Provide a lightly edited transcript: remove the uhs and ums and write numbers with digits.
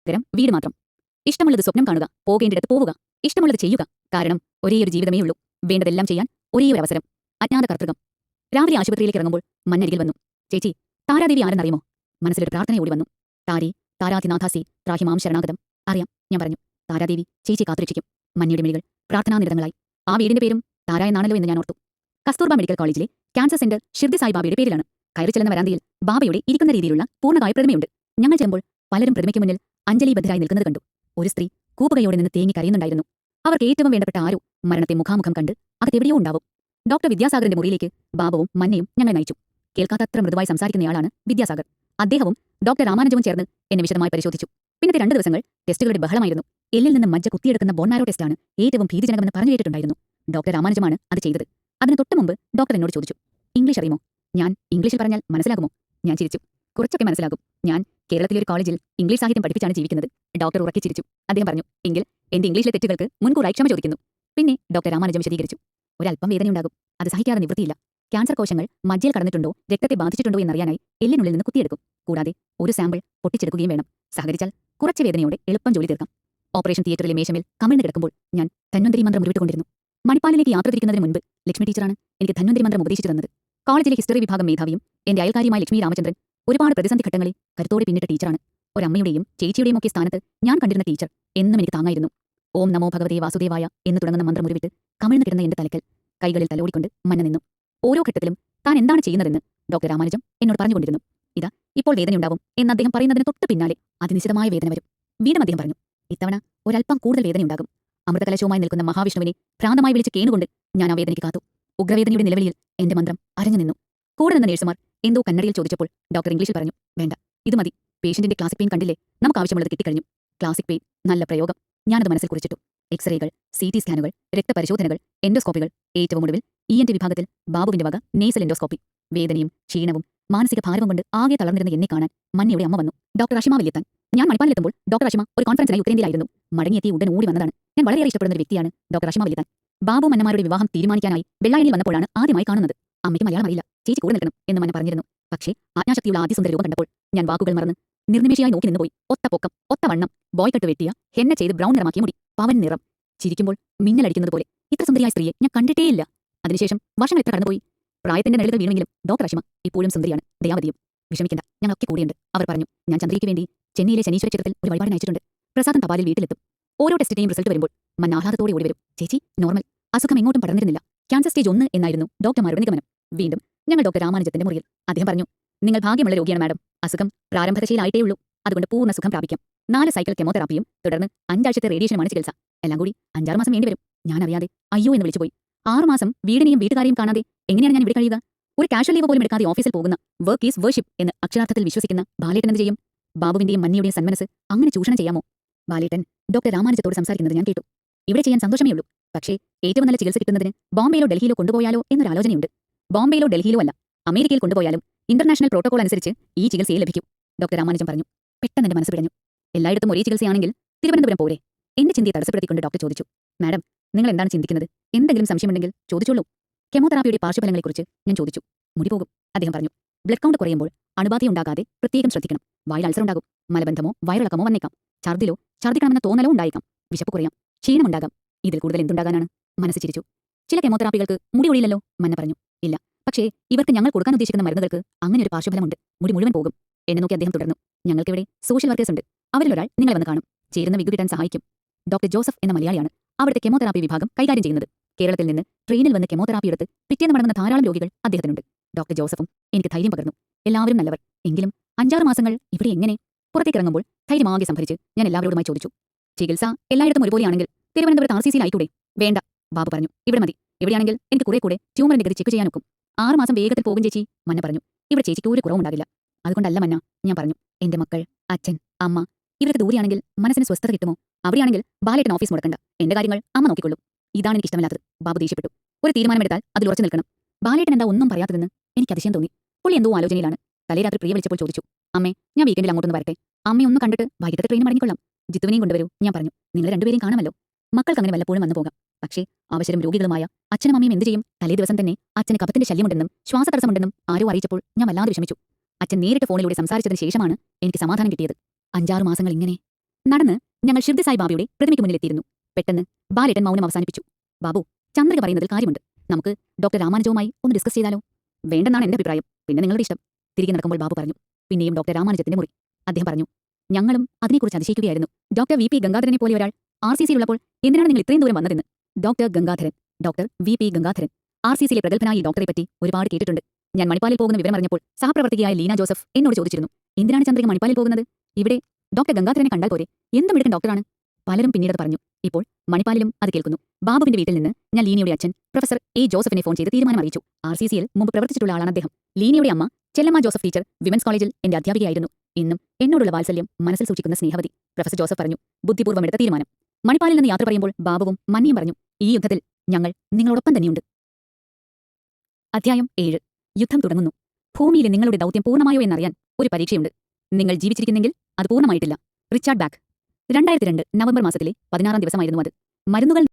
പകരം വീട് മാത്രം. ഇഷ്ടമുള്ളത് സ്വപ്നം കാണുക, പോകേണ്ടിടത്ത് പോവുക, ഇഷ്ടമുള്ളത് ചെയ്യുക. കാരണം ഒരേയൊരു ജീവിതമേ ഉള്ളൂ. വേണ്ടതെല്ലാം ചെയ്യാൻ ഒരേയൊരു അവസരം. അജ്ഞാത കർത്തൃകം. രാവിലെ ആശുപത്രിയിലേക്ക് ഇറങ്ങുമ്പോൾ മന്നരികിൽ വന്നു. ചേച്ചി, താരാദേവി ആരെന്നറിയുമോ? മനസ്സിലൊരു പ്രാർത്ഥനയോടി വന്നു. താരി താരാധിനാഥാസി ത്രാഹിമാം ശരണാഗതം. അറിയാം, ഞാൻ പറഞ്ഞു. താരാദേവി ചേച്ചി കാത്തുരക്ഷിക്കും. മന്നിയുടെ മിഴികൾ പ്രാർത്ഥനാനിരതങ്ങളായി. ആ വീടിന്റെ പേരും താര എന്നാണല്ലോ എന്ന് ഞാൻ ഓർത്തു. കസ്തൂർബ മെഡിക്കൽ കോളേജിലെ ക്യാൻസർ സെന്റർ ഷിർദി സായിബാബയുടെ പേരിലാണ്. കയറി ചെല്ലുന്ന വരാന്തയിൽ ബാബയുടെ ഇരിക്കുന്ന രീതിയിലുള്ള പൂർണ്ണകായ പ്രതിമയുണ്ട്. ഞങ്ങൾ ചെല്ലുമ്പോൾ പലരും പ്രതിമയ്ക്ക് മുന്നിൽ അഞ്ജലിബദ്ധരായി നിൽക്കുന്നത് കണ്ടു. ഒരു സ്ത്രീ കൂപ്പുകയോടെ നിന്ന് തേങ്ങി കരയുന്നുണ്ടായിരുന്നു. അവർക്ക് ഏറ്റവും വേണ്ടപ്പെട്ട ആരോ മരണത്തെ മുഖാമുഖം കണ്ട് അകത്തെവിടെയോ ഉണ്ടാവും. ഡോക്ടർ വിദ്യാസാഗറിന്റെ മുറിയിലേക്ക് ബാബുവും മന്നയും ഞങ്ങൾ നയിച്ചു. കേൾക്കാത്തത്ര മൃദുവായി സംസാരിക്കുന്നയാളാണ് വിദ്യാസാഗർ. അദ്ദേഹവും ഡോക്ടർ രാമാനുജവും ചേർന്ന് എന്നെ വിശദമായി പരിശോധിച്ചു. പിന്നത്തെ 2 ദിവസങ്ങൾ ടെസ്റ്റുകളുടെ ബഹളമായിരുന്നു. എല്ലിൽ നിന്ന് മജ്ജ കുത്തിയെടുക്കുന്ന ബോൺമാരോ ടെസ്റ്റാണ് ഏറ്റവും ഭീതിജനകമെന്ന് പറഞ്ഞു കേട്ടിട്ടുണ്ടായിരുന്നു. ഡോക്ടർ രാമാനുജമാണ് അത് ചെയ്തത്. അതിന് തൊട്ട് മുമ്പ് ഡോക്ടർ എന്നോട് ചോദിച്ചു, ഇംഗ്ലീഷ് അറിയുമോ? ഞാൻ ഇംഗ്ലീഷിൽ പറഞ്ഞാൽ മനസ്സിലാകുമോ? ഞാൻ ചിരിച്ചു. കുറച്ചൊക്കെ മനസ്സിലാകും. ഞാൻ കേരളത്തിലെ ഒരു കോളേജിൽ ഇംഗ്ലീഷ് സാഹിത്യം പഠിപ്പിച്ചാണ് ജീവിക്കുന്നത്. ഡോക്ടർ ഉറക്കി ചിരിച്ചു. അദ്ദേഹം പറഞ്ഞു, എങ്കിൽ എന്റെ ഇംഗ്ലീഷിലെ തെറ്റുകൾക്ക് മുൻകൂറായി ക്ഷമ ചോദിക്കുന്നു. പിന്നെ ഡോക്ടർ രാമാനുജം വിശദീകരിച്ചു. ഒരല്പം വേദനയുണ്ടാകും. അത് സഹിക്കാതെ നിവൃത്തിയില്ല. ക്യാൻസർ കോശങ്ങൾ മജ്ജയിൽ കടന്നിട്ടുണ്ടോ രക്തത്തെ ബാധിച്ചിട്ടുണ്ടോ എന്നറിയാനായി എല്ലിനുള്ളിൽ നിന്ന് കുത്തിയെടുക്കും. കൂടാതെ ഒരു സാമ്പിൾ പൊട്ടിച്ചെടുക്കുകയും വേണം. സഹകരിച്ചാൽ കുറച്ച് വേദനയോടെ എളുപ്പം ജോലി തീർക്കാം. ഓപ്പറേഷൻ തിയേറ്ററിലെ മേശമേൽ കമിഴ്ന്നു കിടക്കുമ്പോൾ ഞാൻ ധന്വന്തരി മന്ത്രം ഉരുവിട്ടുകൊണ്ടിരുന്നു. മണിപ്പാലിലേക്ക് യാത്ര തിരിക്കുന്നതിന് മുൻപ് ലക്ഷ്മി ടീച്ചറാണ് എനിക്ക് ധന്വന്തരി മന്ത്രം ഉപദേശിച്ചു തന്നത്. കോളേജിലെ ഹിസ്റ്ററി വിഭാഗം മേധാവിയും എന്റെ അയൽക്കാരിയുമായ ലക്ഷ്മി രാമചന്ദ്രൻ ഒരുപാട് പ്രതിസന്ധി ഘട്ടങ്ങളിൽ കരുത്തോടെ പിന്നിട്ട ടീച്ചറാണ്. ഒരമ്മയുടെയും ചേച്ചിയുടെയും ഒക്കെ സ്ഥാനത്ത് ഞാൻ കണ്ടിരുന്ന ടീച്ചർ എന്നും എനിക്ക് താങ്ങായിരുന്നു. ഓം നമോ ഭഗവതേ വാസുദേവായ എന്ന് തുടങ്ങുന്ന മന്ത്രം ഉരുവിട്ട് കമിഴ്ന്നു കിടന്ന എന്റെ തലക്കൽ കൈകളിൽ തലോടിക്കൊണ്ട് മന്ന നിന്നു. ഓരോ ഘട്ടത്തിലും താൻ എന്താണ് ചെയ്യുന്നതെന്ന് ഡോക്ടർ രാമാനുജം എന്നോട് പറഞ്ഞുകൊണ്ടിരുന്നു. ഇതാ ഇപ്പോൾ വേദനയുണ്ടാവും എന്ന് അദ്ദേഹം പറയുന്നതിന് തൊട്ട് പിന്നാലെ അതിനിശ്ചിതമായ വേദന വരും. വീണ്ടും അദ്ദേഹം പറഞ്ഞു, ഇത്തവണ ഒരല്പം കൂടുതൽ വേദനയുണ്ടാകും. അമൃതകലശവുമായി നിൽക്കുന്ന മഹാവിഷ്ണുവിനെ ഭ്രാന്തമായി വിളിച്ച് കേണുകൊണ്ട് ഞാൻ ആ വേദനയ്ക്ക് കാത്തു. ഉഗ്രവേദനയുടെ നിലവിളിയിൽ എന്റെ മന്ത്രം അരഞ്ഞു നിന്നു. കൂടെ നിന്ന നേഴ്സുമാർ എന്തോ കന്നഡയിൽ ചോദിച്ചപ്പോൾ ഡോക്ടർ ഇംഗ്ലീഷിൽ പറഞ്ഞു, വേണ്ട, ഇത് മതി. പേഷ്യന്റിന്റെ ക്ലാസിക് പെയിൻ കണ്ടില്ലേ? നമുക്ക് ആവശ്യമുള്ളത് കിട്ടിക്കഴിഞ്ഞു. ക്ലാസിക് പെയിൻ, നല്ല പ്രയോഗം. ഞാനത് മനസ്സിൽ കുറിച്ചിട്ടു. എക്സ്റേകൾ, CT സ്കാനുകൾ, രക്തപരിശോധനകൾ, എൻഡോസ്കോപ്പികൾ, ഏറ്റവും ഒടുവിൽ ENT വിഭാഗത്തിൽ ബാബുവിന്റെ വക നേസൽ എൻഡോസ്കോപ്പി. വേദനയും ക്ഷീണവും മാനസിക ഭാരവും കൊണ്ട് ആകെ തളർന്നിരുന്ന എന്നെ കാണാൻ മന്നിയുടെ അമ്മ വന്നു. ഡോക്ടർ അഷിമ വലിയെത്താൻ. ഞാൻ മണിപ്പാലിലെത്തുമ്പോൾ ഡോക്ടർ അഷിമ ഒരു കോൺഫറൻസിനായി ഉത്തരേന്ത്യയിലായിരുന്നു. മടങ്ങിയെത്തി ഉടൻ ഓടി വന്നതാണ്. ഞാൻ വളരെയേറെ ഇഷ്ടപ്പെടുന്ന ഒരു വ്യക്തിയാണ് ഡോക്ടർ അഷിമ വലിയെത്താൻ. ബാബു മന്നമാരുടെ വിവാഹം തീരുമാനിക്കാനായി വെള്ളായണിയിൽ വന്നപ്പോഴാണ് ആദ്യമായി കാണുന്നത്. അമ്മയ്ക്ക് മലയാളം അറിയില്ല. ചേച്ചി കൂടെ നിൽക്കണം എന്ന് മന്ന പറഞ്ഞിരുന്നു. പക്ഷേ ആജ്ഞാശക്തിയുള്ള ആദ്യസുന്ദര രൂപം കണ്ടപ്പോൾ ഞാൻ വാക്കുകൾ മറന്ന് നിർനിമേഷയായി നോക്കി നിന്നുപോയി. ഒത്ത പൊക്കം, ഒത്ത വണ്ണം, ബോയ്ക്കട്ട് വെട്ടിയ ഹെന്ന ചെയ്ത് ബ്രൗൺ നിറമാക്കിയ മുടി, പവൻ നിറം, ചിരിക്കുമ്പോൾ മിന്നലടിക്കുന്നത് പോലെ. ഇത്ര സുന്ദരിയായ സ്ത്രീയെ ഞാൻ കണ്ടിട്ടേയില്ല. അതിനുശേഷം വർഷങ്ങൾ എത്ര കടന്നുപോയി. പ്രായത്തിന്റെ നിഴലുകൾ വീണെങ്കിലും ഡോക്ടർ അഷിമ ഇപ്പോഴും സുന്ദരിയാണ്. ദയാവതിയും. വിഷമിക്കണ്ട, ഞങ്ങളൊക്കെ കൂടിയുണ്ട്. അവർ പറഞ്ഞു. ഞാൻ ചന്ദ്രയ്ക്ക് വേണ്ടി ചെന്നൈയിലെ ശനീശ്വര ക്ഷേത്രത്തിൽ ഒരു വഴിപാടിന് അയച്ചിട്ടുണ്ട്. പ്രസാദം തപാലിൽ വീട്ടിലെത്തും. ഓരോ ടെസ്റ്റിന്റെയും റിസൾട്ട് വരുമ്പോൾ മന്ന ആഹ്ലാദത്തോടെ ഓടി വരും. ചേച്ചി, നോർമൽ. അസുഖം എങ്ങോട്ടും പടർന്നിരുന്നില്ല. ക്യാൻസർ സ്റ്റേജ് 1 എന്നായിരുന്നു ഡോക്ടർമാരുടെ നിഗമനം. വീണ്ടും ഞങ്ങൾ ഡോക്ടർ രാമാനുജത്തിന്റെ മുറിയിൽ. അദ്ദേഹം പറഞ്ഞു, നിങ്ങൾ ഭാഗ്യമുള്ള രോഗിയാണ് മാഡം. അസുഖം പ്രാരംഭദശയിലായിട്ടേ ഉള്ളൂ. അതുകൊണ്ട് പൂർണ്ണ സുഖം പ്രാപിക്കാം. 4 സൈക്കിൾ കെമോതെറാപ്പിയും തുടർന്ന് 5 ആഴ്ചത്തെ റേഡിയേഷനുമാണ് ചികിത്സ. എല്ലാം കൂടി 5-6 മാസം വേണ്ടിവരും. ഞാൻ അറിയാതെ അയ്യോ എന്ന് വിളിച്ചുപോയി. 6 മാസം വീടിനെയും വീട്ടുകാരെയും കാണാതെ എങ്ങനെയാണ് ഞാൻ ഇവിടെ കഴിയുക? ഒരു കാഷ്വൽ ലീവ് പോലും എടുക്കാതെ ഓഫീസിൽ പോകുന്ന, വർക്ക് ഈസ് വർഷിപ്പ് എന്ന് അക്ഷരാർത്ഥത്തിൽ വിശ്വസിക്കുന്ന ബാലേട്ടൻ എന്ത് ചെയ്യും? ബാബുവിന്റെയും മന്നിയുടെയും സന്മനസ് അങ്ങനെ ചൂഷണം ചെയ്യാമോ? ബാലേട്ടൻ ഡോക്ടർ രാമാനുജത്തോട് സംസാരിക്കുന്നത് ഞാൻ കേട്ടു. ഇവിടെ ചെയ്യാൻ സന്തോഷമേ ഉള്ളൂ. പക്ഷേ ഏറ്റവും നല്ല ചികിത്സ കിട്ടുന്നതിന് ബോംബെയിലോ ഡൽഹിയിലോ കൊണ്ടുപോയാലോ എന്നൊരു ആലോചനയുണ്ട്. ബോംബെയിലോ ഡൽഹിയിലോ അല്ല, അമേരിക്കയിൽ കൊണ്ടുപോയാലും ഇന്റർനാഷണൽ പ്രോട്ടോകോൾ അനുസരിച്ച് ഈ ചികിത്സയെ ലഭിക്കും. ഡോക്ടർ രാമാനുജം പറഞ്ഞു. പെട്ടെന്ന് എന്റെ മനസ്സ് പിടഞ്ഞു. എല്ലായിടത്തും ഒരേ ചികിത്സയാണെങ്കിൽ തിരുവനന്തപുരം പോരെ? എന്റെ ചിന്തയെ തടസ്സപ്പെടുത്തിക്കൊണ്ട് ഡോക്ടർ ചോദിച്ചു, മാഡം, നിങ്ങൾ എന്താണ് ചിന്തിക്കുന്നത്? എന്തെങ്കിലും സംശയമുണ്ടെങ്കിൽ ചോദിച്ചോളൂ. കെമോതെറാപ്പിയുടെ പാർശ്വഫലങ്ങളെക്കുറിച്ച് ഞാൻ ചോദിച്ചു. മുടി പോകും, അദ്ദേഹം പറഞ്ഞു. ബ്ലഡ് കൗണ്ട് കുറയുമ്പോൾ അണുബാധയുണ്ടാകാതെ പ്രത്യേകം ശ്രദ്ധിക്കണം. വായിൽ അൾസർ ഉണ്ടാകും. മലബന്ധമോ വയറിളക്കമോ വന്നേക്കാം. ഛർദ്ദിക്കണമെന്ന തോന്നലോ ഉണ്ടായേക്കാം. വിശപ്പ് കുറയാം. ക്ഷീണമുണ്ടാകാം. ഇതിൽ കൂടുതൽ എന്തുണ്ടാകാനാണ്? മനസ്സ് ചിരിച്ചു. ചില കെമോതെറാപ്പികൾക്ക് മുടി ഒഴിയില്ലല്ലോ, മന്ന പറഞ്ഞു. ഇല്ല, പക്ഷേ ഇവർക്ക് ഞങ്ങൾ കൊടുക്കാൻ ഉദ്ദേശിക്കുന്ന മരുന്നുകൾക്ക് അങ്ങനെ ഒരു പാർശ്വഫലമുണ്ട്. മുടി മുഴുവൻ പോകും. എന്നെ നോക്കി അദ്ദേഹം തുടർന്നു. ഞങ്ങൾക്കിവിടെ സോഷ്യൽ വർക്കേഴ്സ് ഉണ്ട്. അവരിലൊരാൾ നിങ്ങളെ വന്ന് കാണും. ചേരുന്ന വിഗ് കിട്ടാൻ സഹായിക്കും. ഡോക്ടർ ജോസഫ് എന്ന മലയാളിയാണ് അവിടുത്തെ കെമോതെറാപ്പി വിഭാഗം കൈകാര്യം ചെയ്യുന്നത്. കേരളത്തിൽ നിന്ന് ട്രെയിനിൽ വന്ന് കെമോതെറാപ്പി എടുത്ത് പിറ്റേന്ന് മടങ്ങുന്ന ധാരാളം രോഗികൾ അദ്ദേഹത്തിനുണ്ട്. ഡോക്ടർ ജോസഫും എനിക്ക് ധൈര്യം പകർന്നു. എല്ലാവരും നല്ലവർ. എങ്കിലും 5-6 മാസങ്ങൾ ഇവിടെ എങ്ങനെ? പുറത്തേക്കിറങ്ങുമ്പോൾ ധൈര്യമാകെ സംഭരിച്ച് ഞാൻ എല്ലാവരോടുമായി ചോദിച്ചു, ചികിത്സ എല്ലായിടത്തും ഒരുപോലെയാണെങ്കിൽ തിരുവനന്തപുരത്ത് RCCയിൽ ആയിക്കൂടെ? വേണ്ട, ബാബു പറഞ്ഞു. ഇവിടെ മതി. ഇവിടെയാണെങ്കിൽ എനിക്ക് കൂടെ ട്യൂമറിന്റെ ഗതി ചെക്ക് ചെയ്യാനൊക്കും. 6 മാസം വേഗത്തിൽ പോകും ചേച്ചി, മന്ന പറഞ്ഞു. ഇവിടെ ചേച്ചിക്ക് ഒരു കുറവുണ്ടാകില്ല. അതുകൊണ്ടല്ല മന്ന, ഞാൻ പറഞ്ഞു. എന്റെ മക്കൾ, അച്ഛൻ, അമ്മ ഇവർക്ക് ദൂരെയാണെങ്കിൽ മനസ്സിന് സ്വസ്ഥത കിട്ടുമോ? അവിടെയാണെങ്കിൽ ബാലേട്ടൻ ഓഫീസ് മുടക്കണ്ട. എന്റെ കാര്യങ്ങൾ അമ്മ നോക്കിക്കൊള്ളും. ഇതാണ് എനിക്ക് ഇഷ്ടമില്ലാത്തത്. ബാബു ദേഷ്യപ്പെട്ടു. ഒരു തീരുമാനമെടുത്താൽ അതിൽ ഉറച്ചു നിൽക്കണം. ബാലേട്ടൻ എന്താ ഒന്നും പറയാത്തതെന്ന് എനിക്ക് അതിശയം തോന്നി. പുള്ളി എന്തോ ആലോചനയിലാണ്. തലേ രാത്രി പ്രിയ വിളിച്ചപ്പോൾ ചോദിച്ചു, അമ്മേ, ഞാൻ വീക്കെൻഡിൽ അങ്ങോട്ടൊന്ന് വരട്ടെ. അമ്മയെ ഒന്ന് കണ്ടിട്ട് വൈകിട്ടത്തെ ട്രെയിൻ മടങ്ങിക്കൊള്ളാം. ജിത്തുവിനെയും കൊണ്ടുവരൂ, ഞാൻ പറഞ്ഞു. നിങ്ങൾ രണ്ടുപേരെയും കാണാമല്ലോ. മക്കൾക്ക് അങ്ങനെ വല്ലപ്പോഴും വന്നു പോകാം. പക്ഷേ അവശരും രോഗികളുമായ അച്ഛനും അമ്മയും എന്ത് ചെയ്യും? തലേ ദിവസം തന്നെ അച്ഛന് കഫത്തിന്റെ ശല്യമുണ്ടെന്നും ശ്വാസതടസ്സമുണ്ടെന്നും ആരോ അറിയിച്ചപ്പോൾ ഞാൻ വല്ലാതെ വിഷമിച്ചു. അച്ഛൻ നേരിട്ട് ഫോണിലൂടെ സംസാരിച്ചതിന് ശേഷമാണ് എനിക്ക് സമാധാനം കിട്ടിയത്. 5-6 മാസങ്ങൾ ഇങ്ങനെ നടന്ന് ഞങ്ങൾ ഷിർദി സായി ബാബയുടെ പ്രതിമയ്ക്ക് മുന്നിലെത്തിയിരുന്നു. പെട്ടെന്ന് ബാലേട്ടൻ മൗനം അവസാനിപ്പിച്ചു. ബാബു, ചന്ദ്രിക പറയുന്നതിൽ കാര്യമുണ്ട്. നമുക്ക് ഡോക്ടർ രാമാനുജവുമായി ഒന്ന് ഡിസ്കസ് ചെയ്താലോ? വേണ്ടെന്നാണ് എന്റെ അഭിപ്രായം. പിന്നെ നിങ്ങളുടെ ഇഷ്ടം. തിരികെ നടക്കുമ്പോൾ ബാബു പറഞ്ഞു. പിന്നെയും ഡോക്ടർ രാമാനുജത്തിന്റെ മുറി. അദ്ദേഹം പറഞ്ഞു. ഞങ്ങളും അതിനെക്കുറിച്ച് അതിശയിക്കുകയായിരുന്നു. ഡോക്ടർ വി പി ഗംഗാധരനെ പോലെ ഒരാൾ RCCയിലുള്ളപ്പോൾ എന്തിനാണ് നിങ്ങൾ ഇത്രയും ദൂരം വന്നതെന്ന്. Doctor Gangadharan, doctor V P Gangadharan. RCCയിലെ പ്രഗത്ഭനായ ഈ ഡോക്ടറെപ്പറ്റി ഒരുപാട് കേട്ടിട്ടുണ്ട്. ഞാൻ മണിപ്പാലിൽ പോകുന്ന വിവരം അറിഞ്ഞപ്പോൾ സഹപ്രവർത്തകയായ ലീന ജോസഫ് എന്നോട് ചോദിച്ചിരുന്നു, എന്തിനാണ് ചന്ദ്രിക മണിപ്പാലിൽ പോകുന്നത്? ഇവിടെ ഡോക്ടർ ഗംഗാധരനെ കണ്ടാൽ പോരെ? എന്തും എടുക്കുന്ന ഡോക്ടറാണ്. പലരും പിന്നീടത് പറഞ്ഞു. ഇപ്പോൾ മണിപ്പാലിലും അത് കേൾക്കുന്നു. ബാബുവിന്റെ വീട്ടിൽ നിന്ന് ഞാൻ ലീനയുടെ അച്ഛൻ പ്രൊഫസർ A ജോസഫിനെ ഫോൺ ചെയ്ത് തീരുമാനം അറിയിച്ചു. RCCയിൽ മുമ്പ് പ്രവർത്തിച്ചിട്ടുള്ള ആളാണ് അദ്ദേഹം. ലീനയുടെ അമ്മ ചെല്ലമ്മ ജോസഫ് ടീച്ചർ വിമൻസ് കോളേജിൽ എന്റെ അധ്യാപികയായിരുന്നു. ഇന്നും എന്നോടുള്ള വാത്സല്യം മനസ്സിൽ സൂക്ഷിക്കുന്ന സ്നേഹവതി. പ്രൊഫസർ ജോസഫ് പറഞ്ഞു. ബുദ്ധിപൂർവ്വം എടുത്ത തീരുമാനം. മണിപ്പാലിൽ നിന്ന് യാത്ര പറയുമ്പോൾ ബാബുവും മന്നിയും പറഞ്ഞു, ഈ യുദ്ധത്തിൽ ഞങ്ങൾ നിങ്ങളോടൊപ്പം തന്നെയുണ്ട്. അധ്യായം 7. യുദ്ധം തുടങ്ങുന്നു. ഭൂമിയിലെ നിങ്ങളുടെ ദൗത്യം പൂർണ്ണമായോ എന്നറിയാൻ ഒരു പരീക്ഷയുണ്ട്. നിങ്ങൾ ജീവിച്ചിരിക്കുന്നെങ്കിൽ അത് പൂർണ്ണമായിട്ടില്ല. Richard back. 2002 നവംബർ മാസത്തിലെ 16-ാം ദിവസമായിരുന്നു അത്. മരുന്നുകൾ